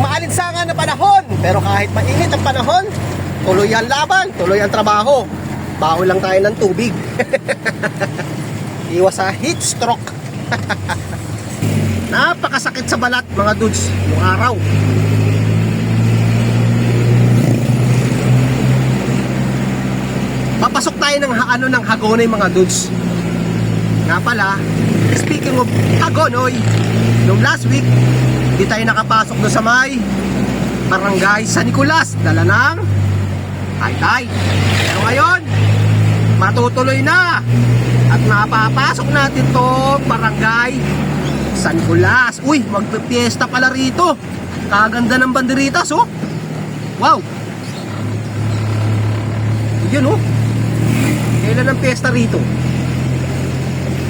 maalinsangan na panahon. Pero kahit mainit ang panahon, tuloy ang laban, tuloy ang trabaho. Baho lang tayo ng tubig. Iwas sa heat stroke. Napakasakit sa balat mga dudes yung araw. Papasok tayo ng Hagonoy mga dudes. Nga pala, speaking of Hagonoy, nung last week, di tayo nakapasok doon sa may Barangay San Nicolas, dala ng Taytay. Pero ngayon, matutuloy na at napapasok natin to Barangay San Nicolas. Uy, magpipiesta pala rito. Kaganda ng banderitas, oh. Wow. Yun, oh. Kailan ang piyesta rito?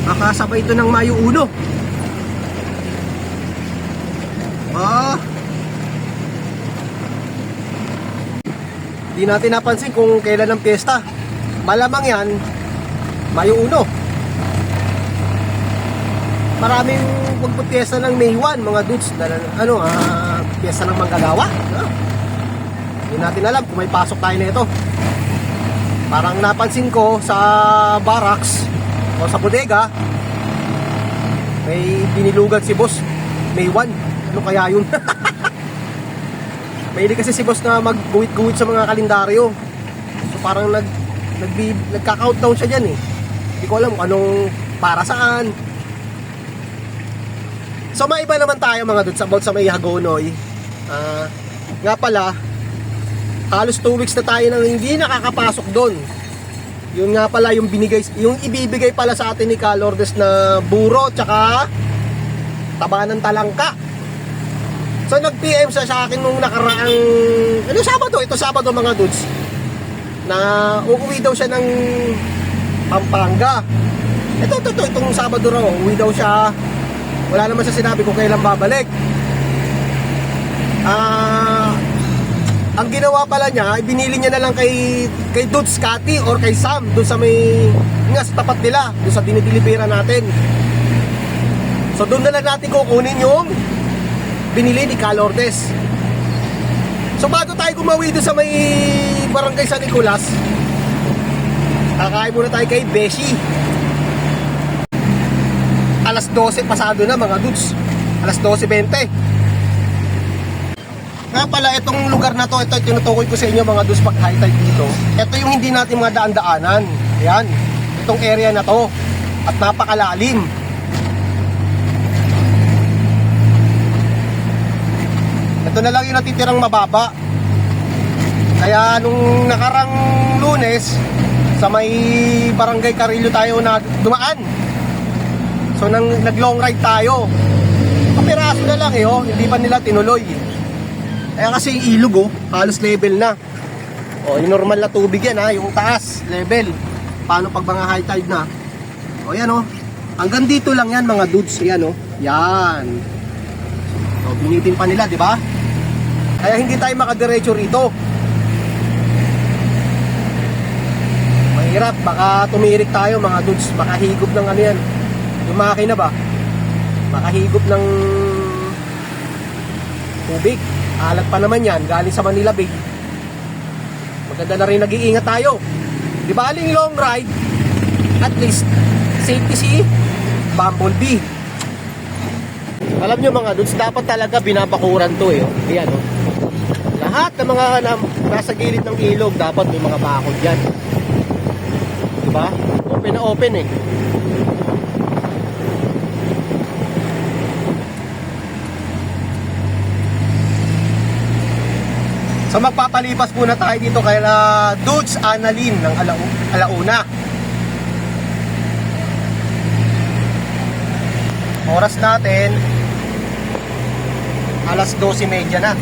Makasabay ito ng Mayo 1. Di natin napansin kung kailan ang piyesta. Malamang yan Mayo 1. Maraming magpapiyesta ng May 1 mga dudes. Piyesta ng manggagawa. Hindi natin alam kung may pasok tayo na ito. Parang napansin ko sa barracks o sa bodega, may binilugan si boss May 1. Ano kaya yun? Mahilig kasi si boss na magguwit-guwit sa mga kalendaryo. So parang nagka-countdown siya dyan eh. Hindi ko alam kung anong para saan. So maiba naman tayo mga dudes about sa may Hagonoy. Nga pala, halos 2 weeks na tayo nang hindi nakakapasok doon. Yun nga pala yung ibibigay pala sa atin ni Ka Lourdes na buro tsaka taba ng talangka. So nag-PM siya sa akin nung nakaraang Sabado, ito Sabado mga dudes, na uuwi daw siya ng Pampanga. Itong Sabado raw, uuwi daw siya. Wala naman siya sinabi kung kailan babalik. Ang ginawa pala niya, ibinili niya na lang kay Dudes Cathy or kay Sam doon sa sa tapat nila, doon sa dinidilibera natin. So doon na lang natin kukunin yung binili ni Ka Lourdes. So bago tayo gumawi doon sa may Barangay San Nicolas, kakain muna tayo kay Beshi. Alas 12 pasado na mga dudes. Alas 12:20. Nga pala, itong lugar na to, ito tinutukoy ko sa inyo mga dudes pag high tide dito. Ito yung hindi natin mga daan-daanan. Ayan, itong area na to. At napakalalim. Ito na lang yung natitirang mababa. Kaya nung nakarang Lunes, sa may Barangay Carillo tayo na dumaan. So nag-long ride tayo. Kapiraso na lang hindi pa nila tinuloy. Kaya kasi yung ilog halos level na. Yung normal na tubig yan yung taas, level. Paano pag mga high tide na? Yan hanggang dito lang yan mga dudes. Yan yan. Binitin pa nila, di ba? Kaya hindi tayo makadiretso rito. Mahirap, baka tumirik tayo mga dudes. Baka higop ng yan. Yung makina ba? Baka higop ng tubig. Alat pa naman yan, galing sa Manila Bay. Maganda na rin nag-iingat tayo. Di ba aling long ride, at least safety si Bumblebee. Alam nyo mga dudes, dapat talaga binabakuran to Ayan lahat ng mga nasa gilid ng ilog, dapat may mga bakod dyan. Diba? Open na open So magpapalipas muna tayo dito kay Dudes Annalyn ng Alauna. Oras natin alas 12:30 na.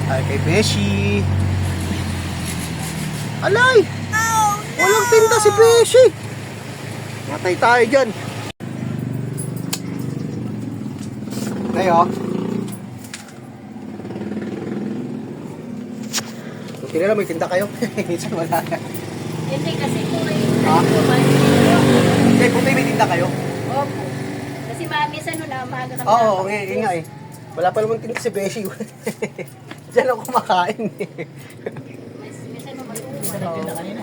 Ay kay Beshi. Alay! Oh, no! Walang tinda si Beshi. Matay tayo dyan. Ngayon, hindi na may tinda kayo. Wala. Hindi kasi po Hindi, puti may tinda kayo. Oo, Opo. Kasi minsan na maaga kami. Oo, nga eh. Wala pa naman tinik si Beshi. Diyan ako kumakain eh. Minsan matuwa. Nagtinda kanina.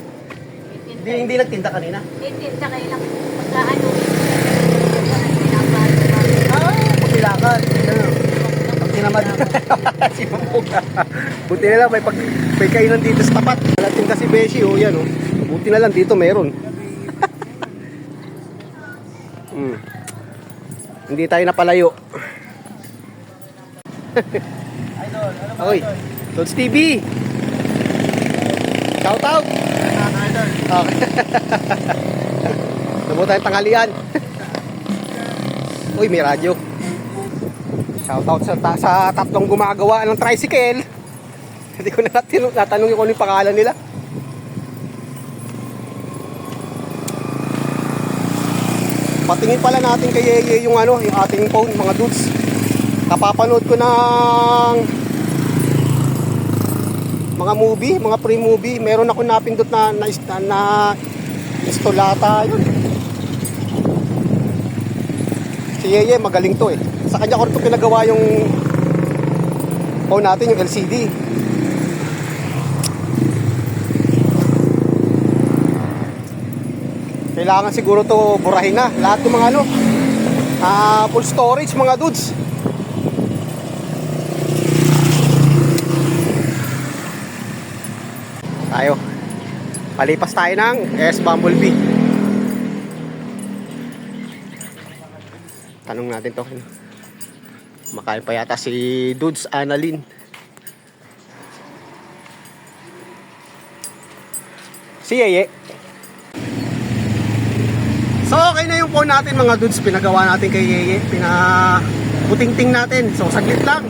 Hindi nagtinda kanina. Tinta kayo lang. Pagkaano. Pagkilakan. Pag tinamad. Si Mamuga. Buti na lang may kainan dito sa tapat. Malating kasi Beshi oh, yan oh. Buti na lang dito meron. Hindi tayo napalayo. Idol, ano ba Oy, idol? Tods TV. Shout out. Idol. Okay. Nabo tayong tanghalian. Uy, may radyo. Shout out sa tatlong gumagawa ng tricycle. Hindi ko na natanong kung ano yung pangalan nila. Patingin pala natin kay Yeye yung yung ating phone, mga dudes. Kapapanood ko ng mga movie, mga pre-movie. Meron ako napindot na installata yun. Si Yeye magaling to eh. Sa kanya ko rin ito pinagawa yung phone natin, yung LCD. Kailangan siguro to burahin na. Lahat ng mga full storage mga dudes. Tayo. Palipas tayo ng S Bumblebee. Tanong natin to. Makain pa yata si Dudes Annalyn. Si Yeye. So okay na yung phone natin mga dudes. Pinagawa natin kay Yeye. Pinaputingting natin. So saglit lang.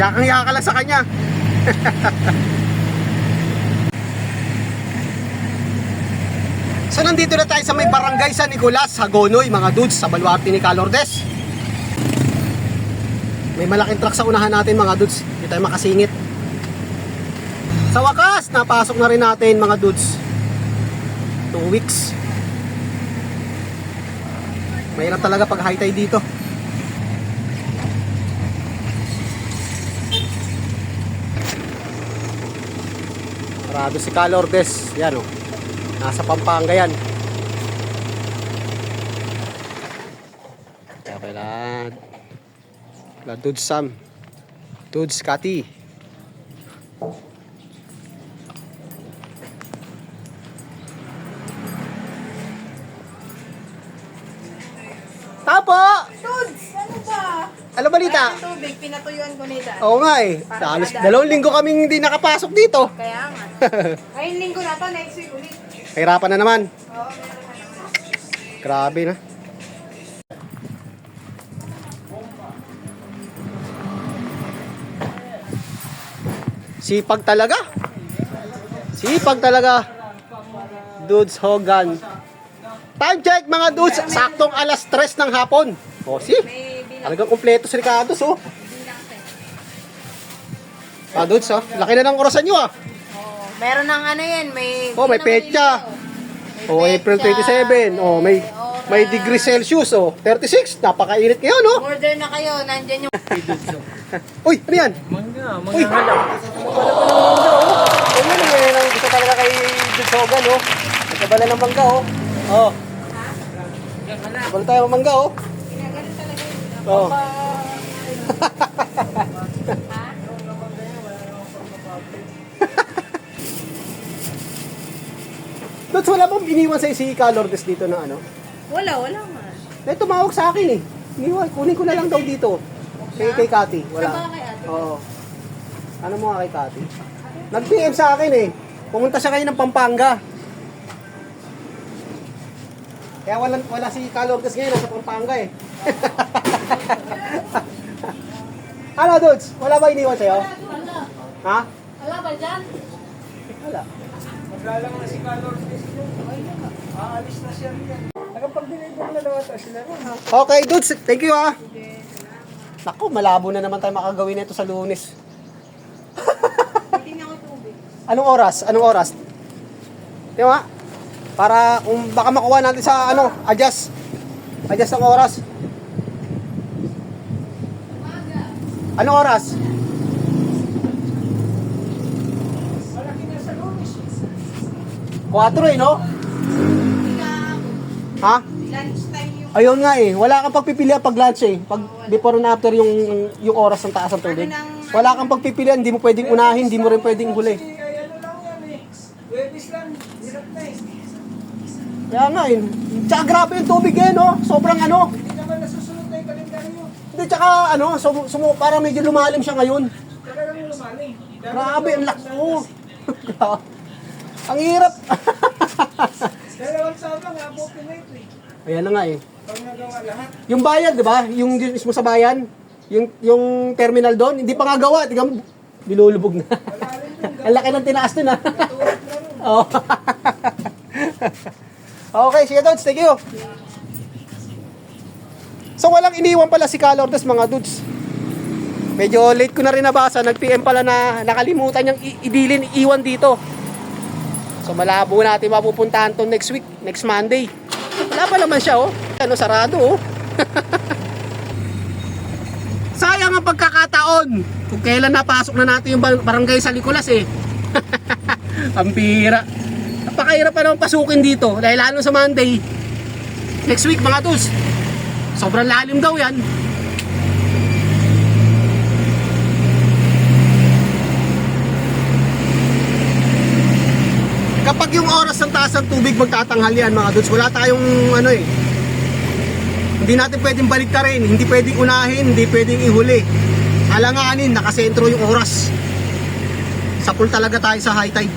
Yakang-yaka lang sa kanya. So nandito na tayo sa may barangay San Nicolas, Hagonoy mga dudes, sa baluarte ni Calordes. May malaking truck sa unahan natin mga dudes. Hindi tayo makasingit. Sa wakas, napasok na rin natin mga dudes. 2 weeks. Mahirap talaga pag high tide dito. Parado si Calordes. Yan o. Nasa Pampanga yan. Kaya kailan Dudes Sam, Dudes Kati. Tapo! Dudes, ano ba? Ano balita? Wala ng tubig, pinatuyuan ko nila. Oo nga eh. Halos 2 linggo kaming hindi nakapasok dito. Kaya nga. Ngayong linggo na to, next week ulit. Hirapan na naman. Oo, meron na naman. Grabe na. Sipag talaga. Sipag talaga. Dudes Hogan. Time check mga dudes. Saktong alas 3 ng hapon. O si. May bilang. Talagang kumpleto si Ricardo oh. Dudes oh. Laki na ng orasan nyo ah. Oh, meron ng ano yan, may... May petsa. April 27. May degree Celsius oh. 36. Napakainit ngayon oh. Order na kayo, nandyan yung... Uy, ano yan? Mangga, Uy! mangga. Ayun, ngayon ang gusto talaga kay Dudes Hogan oh. Nagkabala ng mangga oh. Oh. Nagkabala tayo ng mangga oh. Ginagalan talaga yun. Oh. Dudes, wala bang iniwan sa si Calordes dito na ano? Wala nga. Eh, tumawag sa akin eh. Iniwan, kunin ko na lang daw dito. Kay Kati. Wala. Saan ba kay ate? Oo. Ano mo nga kay Kati? Nag-PM sa akin eh. Pumunta siya kayo ng Pampanga. Kaya wala si Calordes ngayon nasa Pampanga eh. Ano, Dudes? Wala ba iniwan sa'yo? Wala. Ha? Wala ba dyan? Wala. Maglalang na si Carlos Neslo. Aalis na siya riyan. Nakapag-deliver na daw ata sila ron ha. Okay, Dudes. Thank you ah. Naku, malabo na naman tayo makagawin nito sa Lunes. Tingnan ko tubig. Anong oras? Anong oras? Di ba? Para kung baka makuha natin sa adjust. Adjust ang oras. Anong oras? Malaki na sa Lunes. 4 no? Ha? Lunch time yung Ayun nga eh, wala kang pagpipilian pag lunch eh. Pag before and after yung oras ng taas ng tubig. Wala kang pagpipilian, hindi mo pwedeng unahin, hindi mo rin pwedeng huli. Ay, ano lang yan eh. Webis lang. Hirap na eh. Kaya nga eh, tsaka grabe yung tubig eh no? Sobrang ano. Hindi naman nasusunod na yung kalendaryo. Hindi, tsaka ano, parang medyo lumalim siya ngayon. Talagang lumalim. Grabe, ang laki mo. Ang hirap. Dalawang sabang nga po pinate eh. Ayan na nga eh. Pag nagawa lahat. Yung bayan, di ba? Yung mismo sa bayan, yung terminal doon, hindi pa nga gawa. Tingnan mo, bilulubog na. Ang laki ng tinaas doon ha. Oo. Okay, sige dudes, thank you. So walang iniwan pala si Calordes mga dudes. Medyo late ko na rin nabasa, nag-PM pala na nakalimutan niyang ibilin, iwan dito. So malabo natin mapupuntahan to next week, next Monday. Wala pa naman siya oh. Ano, sarado oh. Sayang ang pagkakataon kung kailan napasok na natin yung barangay sa Nicolas eh. Ang bira. Napakahirap pa naman pasukin dito dahil lalo sa Monday. Next week mga tus. Sobrang lalim daw yan. Kapag yung oras ng taas ng tubig magtatanghal yan mga dudes, wala tayong ano eh. Hindi natin pwedeng baliktarin, hindi pwedeng unahin, hindi pwedeng ihuli. Alanganin, nakasentro yung oras. Sapul talaga tayo sa high tide.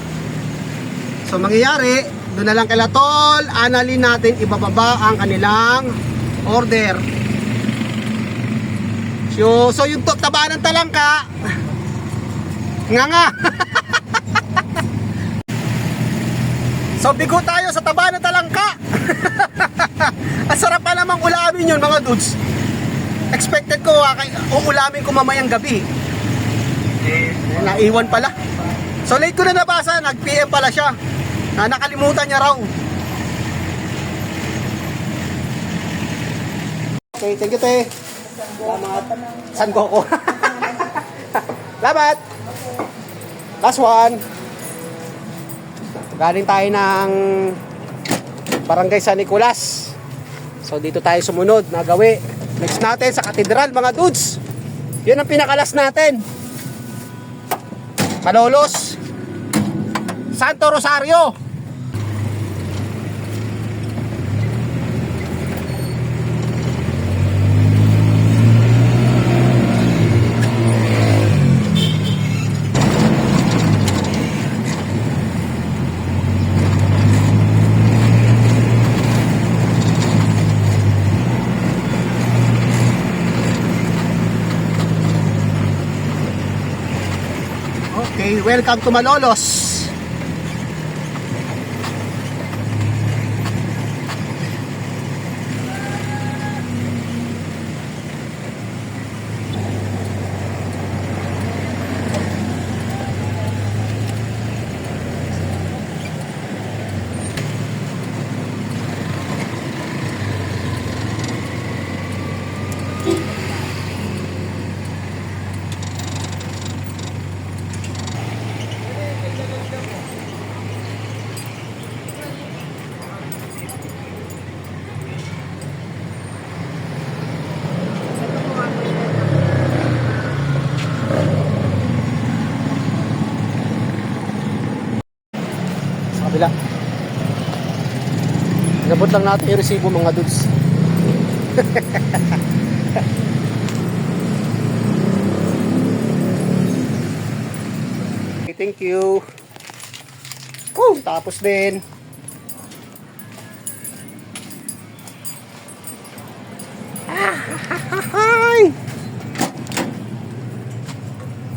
So mangyayari, doon na lang kay Latol, analin natin ibababa ang kanilang order. So yung taba ng talangka, nga. So bigo tayo sa taba ng talangka. Ang sarap pa namang ulamin yun mga dudes. Expected ko uulamin ko mamayang gabi. Naiwan pala. So late ko na nabasa, nag-PM pala siya. Nakalimutan niya raw. Okay, thank you te. Salamat. San Goku. Salamat. Last one. Galing tayo ng Barangay San Nicolas. So dito tayo sumunod na gawi. Next natin sa katedral mga dudes. Yun ang pinakalas natin. Malolos, Santo Rosario. Okay, welcome to Malolos. Kabila. Inabot lang natin yung resibo mga dudes. Okay, thank you. Tapos din.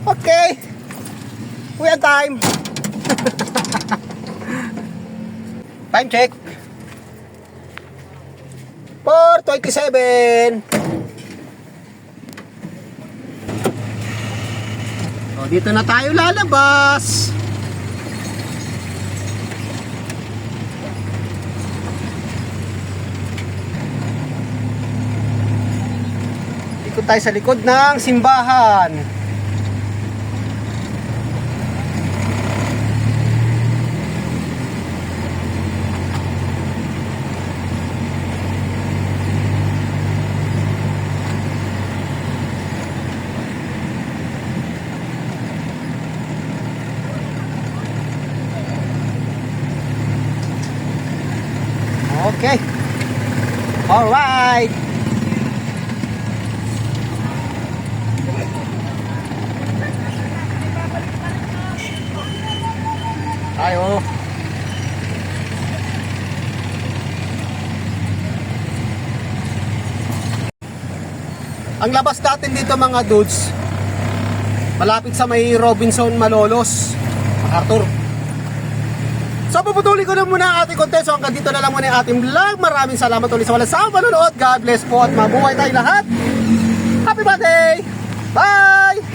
Okay. We have time. Time check. 4:27. O, dito na tayo lalabas. Ikot tayo sa likod ng simbahan. Okay. All right. Tayo. Ang labas natin dito mga dudes, malapit sa may Robinson Malolos, MacArthur. So puputulin ko na muna ang ating content. So hanggang dito na lang muna yung ating vlog. Maraming salamat ulit sa walang sawang panonood. God bless po at mabuhay tayo lahat. Happy birthday! Bye!